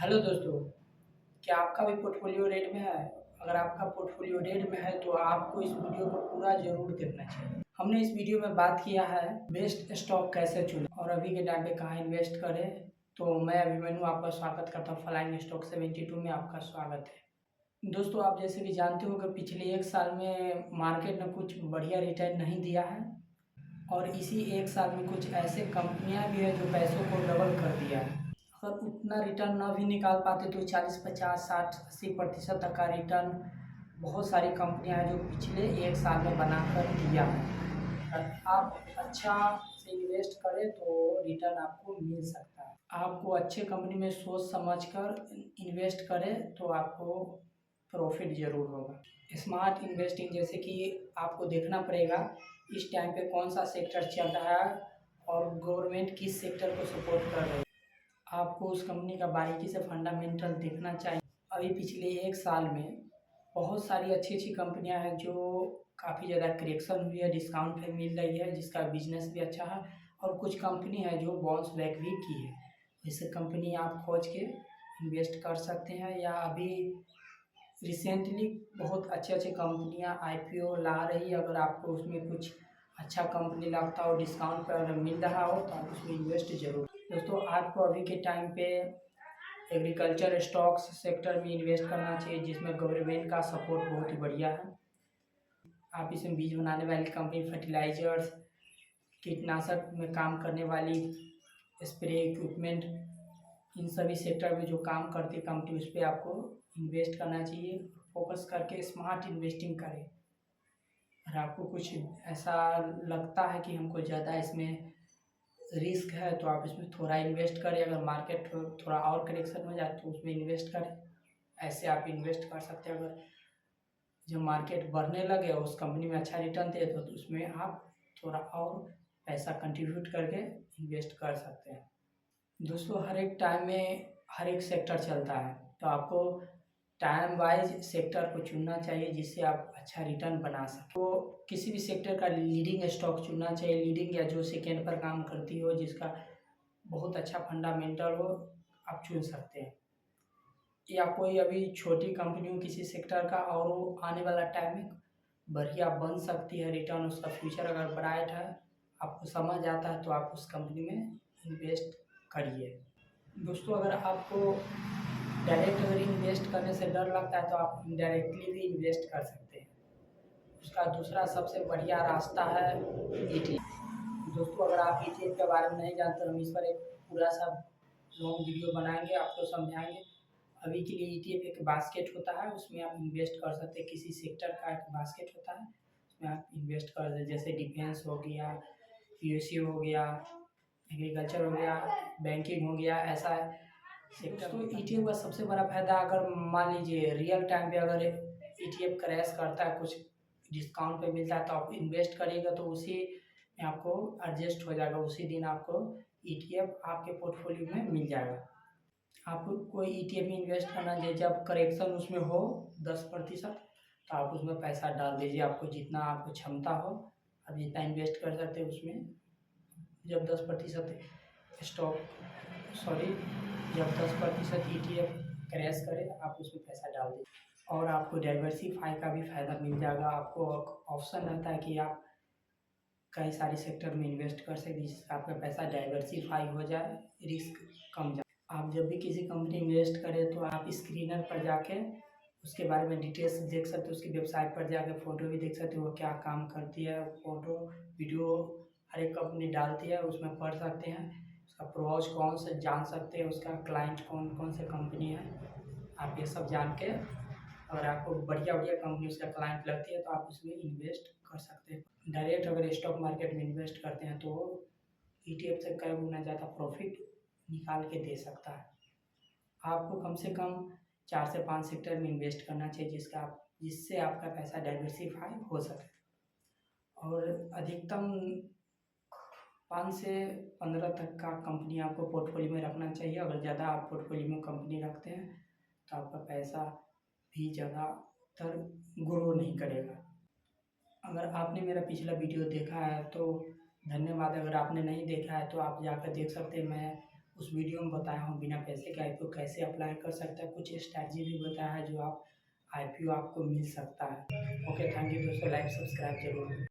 Hello दोस्तों, क्या आपका भी पोर्टफोलियो रेट में है? अगर आपका पोर्टफोलियो रेट में है तो आपको इस वीडियो को पूरा ज़रूर देखना चाहिए। हमने इस वीडियो में बात किया है बेस्ट स्टॉक कैसे चुनें और अभी के टाइम पे कहाँ इन्वेस्ट करें। तो मैं अभिमन्यु आपका स्वागत करता हूँ फ्लाइंग स्टॉक 72 में आपका स्वागत है। दोस्तों, आप जैसे कि जानते हो कि पिछले 1 साल में मार्केट ने कुछ बढ़िया रिटर्न नहीं दिया है और इसी 1 साल में कुछ ऐसे कंपनियां भी हैं जो पैसों को डबल कर दिया है। अगर उतना रिटर्न ना भी निकाल पाते तो 40, 50, 60, 80% तक का रिटर्न बहुत सारी कंपनियां हैं जो पिछले 1 साल में बनाकर दिया है। अगर आप अच्छा से इन्वेस्ट करें तो रिटर्न आपको मिल सकता है। आपको अच्छे कंपनी में सोच समझ कर इन्वेस्ट करें तो आपको प्रॉफिट ज़रूर होगा। स्मार्ट इन्वेस्टिंग जैसे कि आपको देखना पड़ेगा इस टाइम पे कौन सा सेक्टर चल रहा है और गवर्नमेंट किस सेक्टर को सपोर्ट कर रही है। आपको उस कंपनी का बारीकी से फंडामेंटल देखना चाहिए। अभी पिछले 1 साल में बहुत सारी अच्छी कंपनियां हैं जो काफ़ी ज़्यादा करेक्शन हुई है, डिस्काउंट पे मिल रही है, जिसका बिजनेस भी अच्छा है और कुछ कंपनी है जो बाउंस बैक भी की है। जैसे कंपनी आप खोज के इन्वेस्ट कर सकते हैं या अभी रिसेंटली बहुत अच्छे कंपनियां आईपीओ ला रही है। अगर आपको उसमें कुछ अच्छा कंपनी लगता हो, डिस्काउंट पर अगर मिल रहा हो तो आप उसमें इन्वेस्ट जरूर। दोस्तों, आपको अभी के टाइम पे एग्रीकल्चर स्टॉक्स सेक्टर में इन्वेस्ट करना चाहिए जिसमें गवर्नमेंट का सपोर्ट बहुत ही बढ़िया है। आप इसमें बीज बनाने वाली कंपनी, फर्टिलाइजर्स, कीटनाशक में काम करने वाली स्प्रे इक्विपमेंट, इन सभी सेक्टर में जो काम करती है कंपनी उस पर आपको इन्वेस्ट करना चाहिए। फोकस करके स्मार्ट इन्वेस्टिंग करें। और आपको कुछ ऐसा लगता है कि हमको ज़्यादा इसमें रिस्क है तो आप इसमें थोड़ा इन्वेस्ट करें। अगर मार्केट थोड़ा और करेक्शन हो जाए तो उसमें इन्वेस्ट करें। ऐसे आप इन्वेस्ट कर सकते हैं। अगर जब मार्केट बढ़ने लगे और उस कंपनी में अच्छा रिटर्न दे तो उसमें आप थोड़ा और पैसा कंट्रीब्यूट करके इन्वेस्ट कर सकते हैं। दोस्तों, हर एक टाइम में हर एक सेक्टर चलता है तो आपको टाइम वाइज सेक्टर को चुनना चाहिए जिससे आप अच्छा रिटर्न बना सकें। तो किसी भी सेक्टर का लीडिंग स्टॉक चुनना चाहिए, लीडिंग या जो सेकेंड पर काम करती हो, जिसका बहुत अच्छा फंडामेंटल हो, आप चुन सकते हैं। या कोई अभी छोटी कंपनी हो किसी सेक्टर का और वो आने वाला टाइम में बढ़िया बन सकती है, रिटर्न उसका फ्यूचर अगर ब्राइट है, आपको समझ आता है तो आप उस कंपनी में इन्वेस्ट करिए। दोस्तों, अगर आपको डायरेक्ट अगर इन्वेस्ट करने से डर लगता है तो आप इनडायरेक्टली भी इन्वेस्ट कर सकते हैं। उसका दूसरा सबसे बढ़िया रास्ता है ईटीएफ। दोस्तों, अगर आप ईटीएफ के बारे में नहीं जानते, हम इस पर एक पूरा सा लॉन्ग वीडियो बनाएंगे, आपको समझाएंगे। अभी के लिए ईटीएफ एक बास्केट होता है, उसमें आप इन्वेस्ट कर सकते हैं। किसी सेक्टर का एक बास्केट होता है, उसमें आप इन्वेस्ट कर सकते, जैसे डिफेंस हो गया, पीएसयू हो गया, एग्रीकल्चर हो गया, बैंकिंग हो गया, ऐसा सेक्टर। तो ईटीएफ का सबसे बड़ा फायदा, अगर मान लीजिए रियल टाइम पे अगर ईटीएफ क्रैश करता है, कुछ डिस्काउंट पे मिलता है तो आप इन्वेस्ट करिएगा तो उसी में आपको एडजस्ट हो जाएगा, उसी दिन आपको ईटीएफ आपके पोर्टफोलियो में मिल जाएगा। आपको कोई ईटीएफ में इन्वेस्ट करना चाहिए जब करेक्शन उसमें हो 10%, तो आप उसमें पैसा डाल दीजिए। आपको जितना आपको क्षमता हो आप जितना इन्वेस्ट कर सकते हैं उसमें। जब 10% स्टॉक सॉरी जब 10% ईटीएफ क्रैश करे आप उसमें पैसा डाल दीजिए और आपको डाइवर्सिफाई का भी फ़ायदा मिल जाएगा। आपको ऑप्शन रहता है कि आप कई सारे सेक्टर में इन्वेस्ट कर सकते हैं जिससे आपका पैसा डाइवर्सिफाई हो जाए, रिस्क कम जाए। आप जब भी किसी कंपनी में इन्वेस्ट करें तो आप स्क्रीनर पर जाके उसके बारे में डिटेल्स देख सकते हो, उसकी वेबसाइट पर जाके फ़ोटो भी देख सकते हो, वो क्या काम करती है, फ़ोटो वीडियो हर एक कंपनी डालती है, उसमें पढ़ सकते हैं। उसका प्रोज कौन से जान सकते हैं, उसका क्लाइंट कौन कौन से कंपनी है, आप ये सब जान के अगर आपको बढ़िया बढ़िया कंपनी उसका क्लाइंट लगती है तो आप उसमें इन्वेस्ट कर सकते हैं। डायरेक्ट अगर स्टॉक मार्केट में इन्वेस्ट करते हैं तो ईटीएफ से कई गुना ज़्यादा प्रॉफिट निकाल के दे सकता है। आपको कम से कम 4 से 5 सेक्टर में इन्वेस्ट करना चाहिए जिससे आपका पैसा डाइवर्सिफाई हो सके और अधिकतम 5 से 15 तक का कंपनी आपको पोर्टफोलियो में रखना चाहिए। अगर ज़्यादा आप पोर्टफोलियो में कंपनी रखते हैं तो आपका पैसा भी ज़्यादातर ग्रो नहीं करेगा। अगर आपने मेरा पिछला वीडियो देखा है तो धन्यवाद। अगर आपने नहीं देखा है तो आप जाकर देख सकते हैं। मैं उस वीडियो में बताया हूँ बिना पैसे के आईपीओ कैसे अप्लाई कर सकते हैं, कुछ स्ट्रैटेजी भी बताया है जो आप आईपीओ आपको मिल सकता है। ओके, थैंक यू दोस्तों, लाइक सब्सक्राइब जरूर करें।